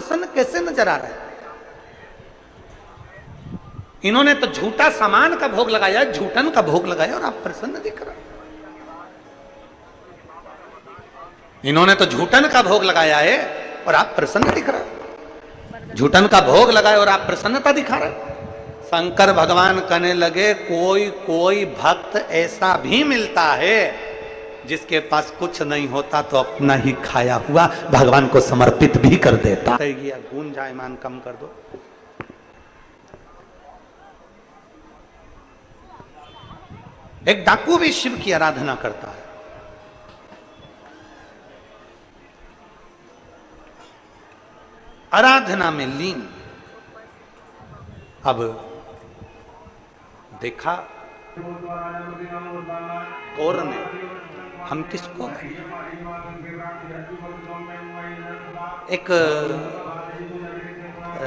प्रसन्न कैसे नजर आ रहा है? इन्होंने तो झूठा सामान का भोग लगाया, झूठन का भोग लगाया और आप प्रसन्न दिख रहा। इन्होंने तो झूठन का भोग लगाया है और आप प्रसन्न दिख रहा। झूठन का भोग लगाया और आप प्रसन्नता दिखा रहे। शंकर भगवान कहने लगे कोई कोई भक्त ऐसा भी मिलता है जिसके पास कुछ नहीं होता तो अपना ही खाया हुआ भगवान को समर्पित भी कर देता। गुंजायमान कम कर दो। एक डाकू भी शिव की आराधना करता है। आराधना में लीन। अब देखा कौर ने, हम किसको एक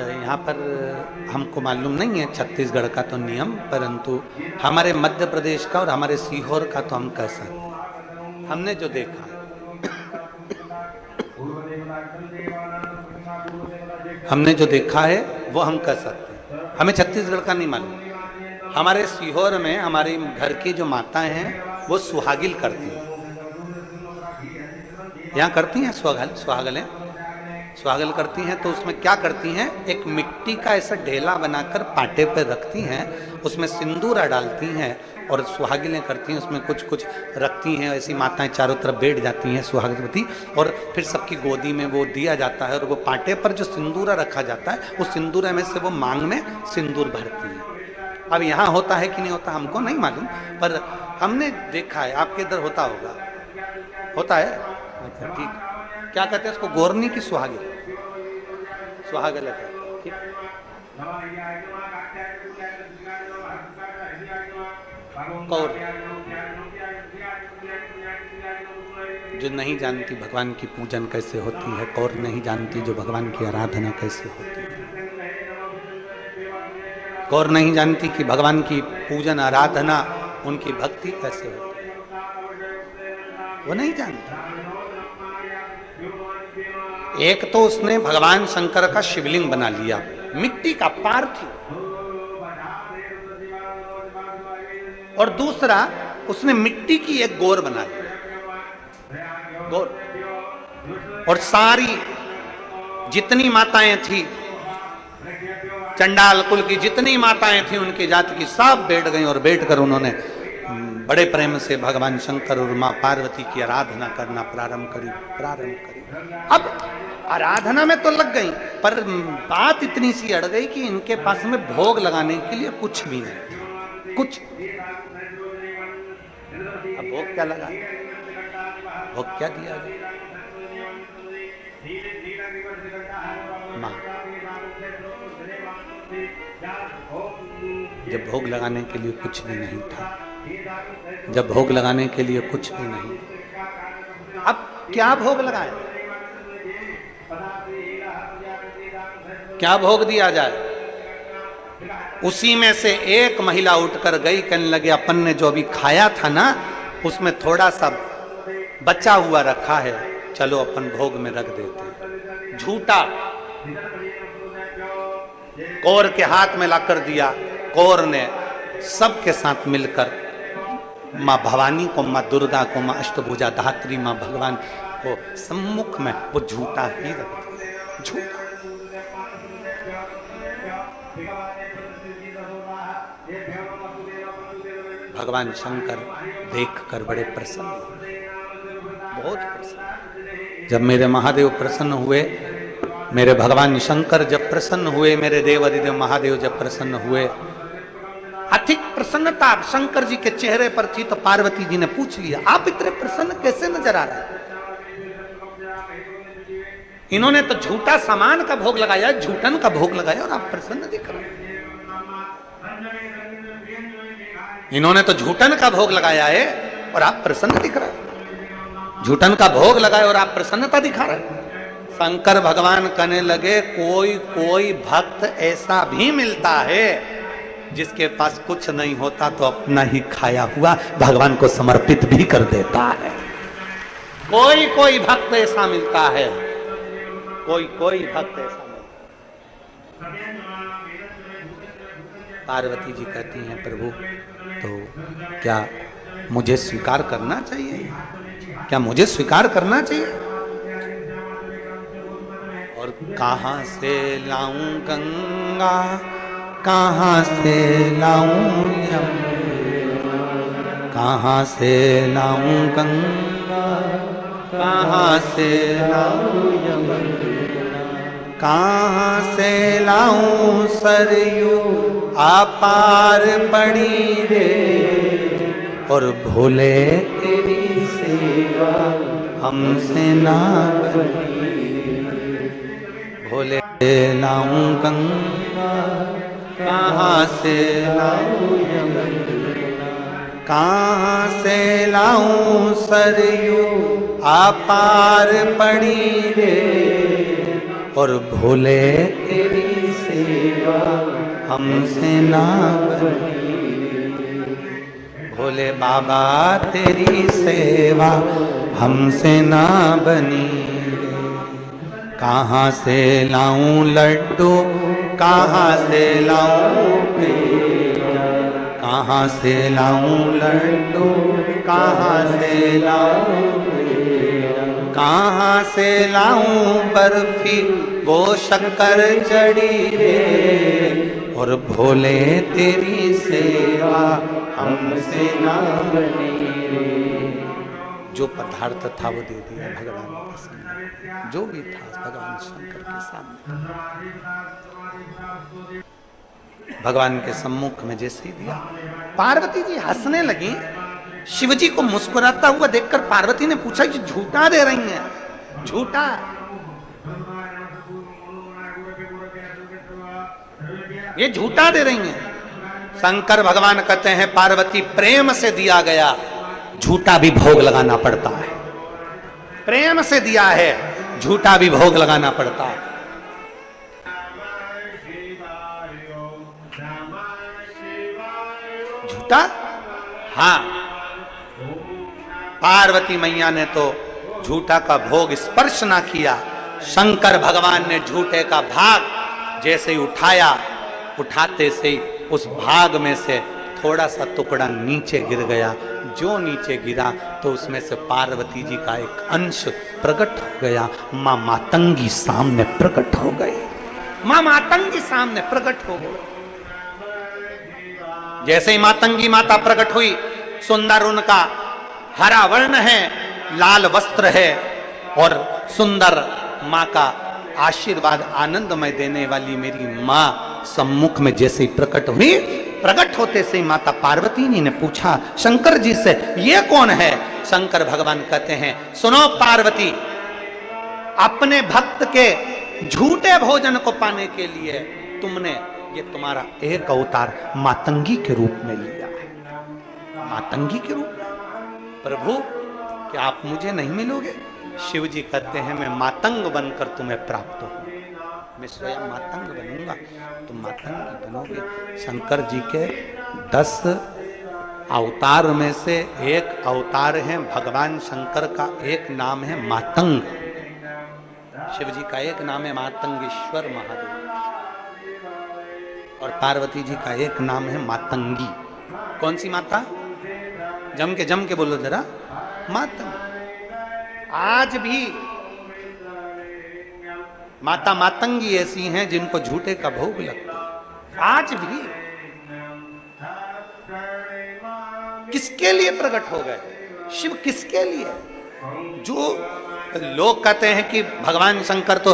यहाँ पर हमको मालूम नहीं है छत्तीसगढ़ का तो नियम, परंतु हमारे मध्य प्रदेश का और हमारे सीहोर का तो हम कह सकते। हमने जो देखा हमने जो देखा है वो हम कह सकते हैं। हमें छत्तीसगढ़ का नहीं मालूम। हमारे सीहोर में हमारी घर की जो माताएं हैं वो सुहागिल करती हैं। यहाँ करती हैं सुहागलें सुहागल करती हैं। तो उसमें क्या करती हैं, एक मिट्टी का ऐसा ढेला बनाकर पाटे पर रखती हैं, उसमें सिंदूरा डालती हैं और सुहागिलें करती हैं। उसमें कुछ कुछ रखती हैं। ऐसी माताएं चारों तरफ बैठ जाती हैं सुहागवती, और फिर सबकी गोदी में वो दिया जाता है और वो पाटे पर जो सिंदूरा रखा जाता है उस सिंदूरा में से वो मांग में सिंदूर भरती है। अब यहाँ होता है कि नहीं होता हमको नहीं मालूम, पर हमने देखा है। आपके इधर होता होगा, होता है। अच्छा ठीक। क्या कहते हैं उसको? गोरनी की सुहागिल, सुहागल है। ठीक। कौर जो नहीं जानती भगवान की पूजन कैसे होती है, कौर नहीं जानती जो भगवान की आराधना कैसे होती है। कौर नहीं जानती कि भगवान की पूजन आराधना उनकी भक्ति कैसे होती है, वो नहीं जानती। एक तो उसने भगवान शंकर का शिवलिंग बना लिया, मिट्टी का पार्थिव, और दूसरा उसने मिट्टी की एक गोर बना ली, गोर। और सारी जितनी माताएं थी, चंडाल कुल की जितनी माताएं थी उनकी जाति की, सब बैठ गई और बैठकर उन्होंने बड़े प्रेम से भगवान शंकर और मां पार्वती की आराधना करना प्रारंभ करी। अब आराधना में तो लग गई, पर बात इतनी सी अड़ गई कि इनके पास में भोग लगाने के लिए कुछ भी नहीं था, कुछ। अब भोग क्या लगा, भोग क्या दिया गया? मां। जब भोग लगाने के लिए कुछ भी नहीं था, जब भोग लगाने के लिए कुछ भी नहीं, अब क्या भोग लगाए, क्या भोग दिया जाए? उसी में से एक महिला उठकर गई, कहने लगे अपन ने जो अभी खाया था ना उसमें थोड़ा सा बचा हुआ रखा है, चलो अपन भोग में रख देते। झूठा कौर के हाथ में लाकर दिया। कौर ने सबके साथ मिलकर माँ भवानी को, माँ दुर्गा को, माँ अष्टभुजा धात्री, माँ भगवान को सम्मुख में वो झूठा ही रख दिया। झूठा। भगवान शंकर देखकर बड़े प्रसन्न हुए, बहुत प्रसन्न। जब मेरे महादेव प्रसन्न हुए, मेरे भगवान शंकर जब प्रसन्न हुए, मेरे देव अधिदेव महादेव जब प्रसन्न हुए, अधिक प्रसन्नता शंकर जी के चेहरे पर थी। तो पार्वती जी ने पूछ लिया, आप इतने प्रसन्न कैसे नजर आ रहे हैं? इन्होंने तो झूठा सामान का भोग लगाया, झूठन का भोग लगाया और आप प्रसन्न दिख रहे हैं। इन्होंने तो झूठन का भोग लगाया है और आप प्रसन्न दिख रहे हैं। झूठन का भोग लगाया और आप प्रसन्नता दिखा रहे हैं। शंकर भगवान कहने लगे कोई कोई भक्त ऐसा भी मिलता है जिसके पास कुछ नहीं होता तो अपना ही खाया हुआ भगवान को समर्पित भी कर देता है। कोई कोई भक्त ऐसा मिलता है, कोई कोई भक्त ऐसा मिलता है। पार्वती जी कहती हैं प्रभु तो क्या मुझे स्वीकार करना चाहिए, क्या मुझे स्वीकार करना चाहिए? और कहाँ से लाऊं गंगा, कहाँ से लाऊं यमुना, कहाँ से लाऊं गंगा, कहाँ से लाऊं यमुना, कहाँ से लाऊं सरयू अपार पड़ी रे, और भोले तेरी सेवा हमसे ना बनी, भोले लाऊं गंगा, कहाँ से लाऊं यमुना, कहाँ से लाऊं सरयू अपार पड़ी रे, और भोले तेरी सेवा हमसे ना बनी, भोले बाबा तेरी सेवा हमसे ना बनी रे। कहाँ से लाऊं लड्डू, कहाँ से लाऊं पेड़ा, कहाँ से लाऊं लड्डू, कहाँ से लाऊं पेड़ा, कहाँ से लाऊं बर्फी वो शक्कर चढ़ी रे, और भोले तेरी सेवा हमसे ना बनी रे। जो पदार्थ था वो दे दिया भगवान के सामने, जो भी था भगवान शंकर के सामने, भगवान के सम्मुख में जैसे ही दिया, पार्वती जी हंसने लगी। शिवजी को मुस्कुराता हुआ देखकर पार्वती ने पूछा कि झूठा दे रही हैं, झूठा? ये झूठा दे रही हैं? शंकर भगवान कहते हैं पार्वती प्रेम से दिया गया झूठा भी भोग लगाना पड़ता है, प्रेम से दिया है झूठा भी भोग लगाना पड़ता है। झूठा? हाँ, पार्वती मैया ने तो झूठा का भोग स्पर्श ना किया, शंकर भगवान ने झूठे का भाग जैसे ही उठाया, उठाते से ही उस भाग में से थोड़ा सा टुकड़ा नीचे गिर गया। जो नीचे गिरा तो उसमें से पार्वती जी का एक अंश प्रकट हो गया। मां मातंगी सामने प्रकट हो गई, मां मातंगी सामने प्रकट हो गई। जैसे ही मातंगी माता प्रकट हुई, सुंदर उनका हरा वर्ण है, लाल वस्त्र है, और सुंदर मां का आशीर्वाद आनंदमय देने वाली मेरी मां सम्मुख में जैसे ही प्रकट हुई, प्रकट होते से ही माता पार्वती जी ने पूछा शंकर जी से, ये कौन है? शंकर भगवान कहते हैं, सुनो पार्वती, अपने भक्त के झूठे भोजन को पाने के लिए तुमने ये तुम्हारा एक अवतार मातंगी के रूप में लिया है। मातंगी के रूप में? प्रभु क्या आप मुझे नहीं मिलोगे? शिव जी कहते हैं मैं मातंग बनकर तुम्हें प्राप्त हूं, मैं स्वयं मातंग बनूंगा, तुम मातंगी बनोगे। शंकर जी के 10 अवतार में से एक अवतार है भगवान शंकर का, एक नाम है मातंग। शिव जी का एक नाम है मातंगेश्वर महादेव, और पार्वती जी का एक नाम है मातंगी। कौन सी माता? जम के बोलो जरा, मातंग। आज भी माता मातंगी ऐसी हैं जिनको झूठे का भोग लगता है। आज भी किसके लिए प्रकट हो गए शिव? किसके लिए? जो लोग कहते हैं कि भगवान शंकर तो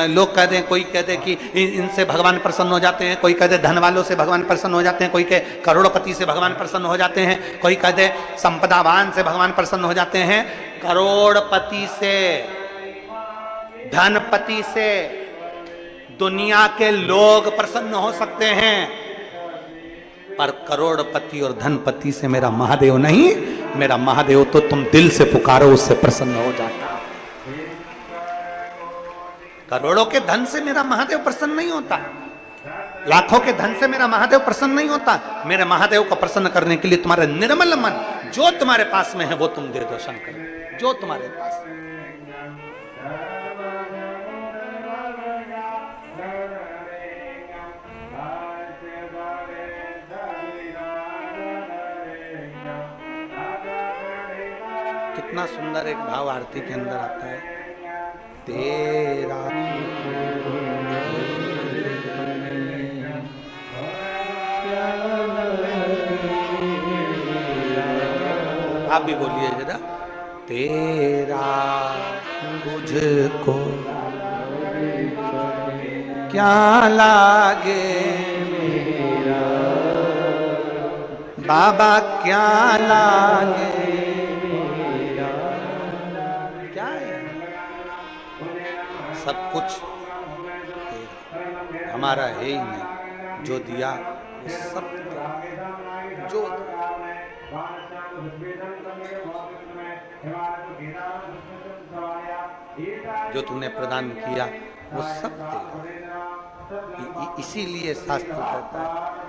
लोग कहते हैं, कोई कहते हैं कि इनसे भगवान प्रसन्न हो जाते हैं, कोई कहते हैं धन वालों से भगवान प्रसन्न हो जाते हैं, कोई कहे करोड़पति से भगवान प्रसन्न हो जाते हैं, कोई कहते हैं संपदावान से भगवान प्रसन्न हो जाते हैं। करोड़पति से, धनपति से दुनिया के लोग प्रसन्न हो सकते हैं, पर करोड़पति और धनपति से मेरा महादेव नहीं। मेरा महादेव तो तुम दिल से पुकारो उससे प्रसन्न हो जाता। करोड़ों के धन से मेरा महादेव प्रसन्न नहीं होता, लाखों के धन से मेरा महादेव प्रसन्न नहीं होता। मेरे महादेव को प्रसन्न करने के लिए तुम्हारा निर्मल मन जो तुम्हारे पास में है वो तुम दे दो शंकर, जो तुम्हारे पास है। कितना सुंदर एक भाव आरती के अंदर आता है, तेरा आप भी बोलिए जरा, तेरा तुझको क्या लागे मेरा बाबा, क्या लागे मेरा, क्या है सब कुछ तेरा, हमारा है ही नहीं, जो दिया वो सब तेरा, जो जो तूने प्रदान किया वो सब तेरा। इसीलिए शास्त्र कहता है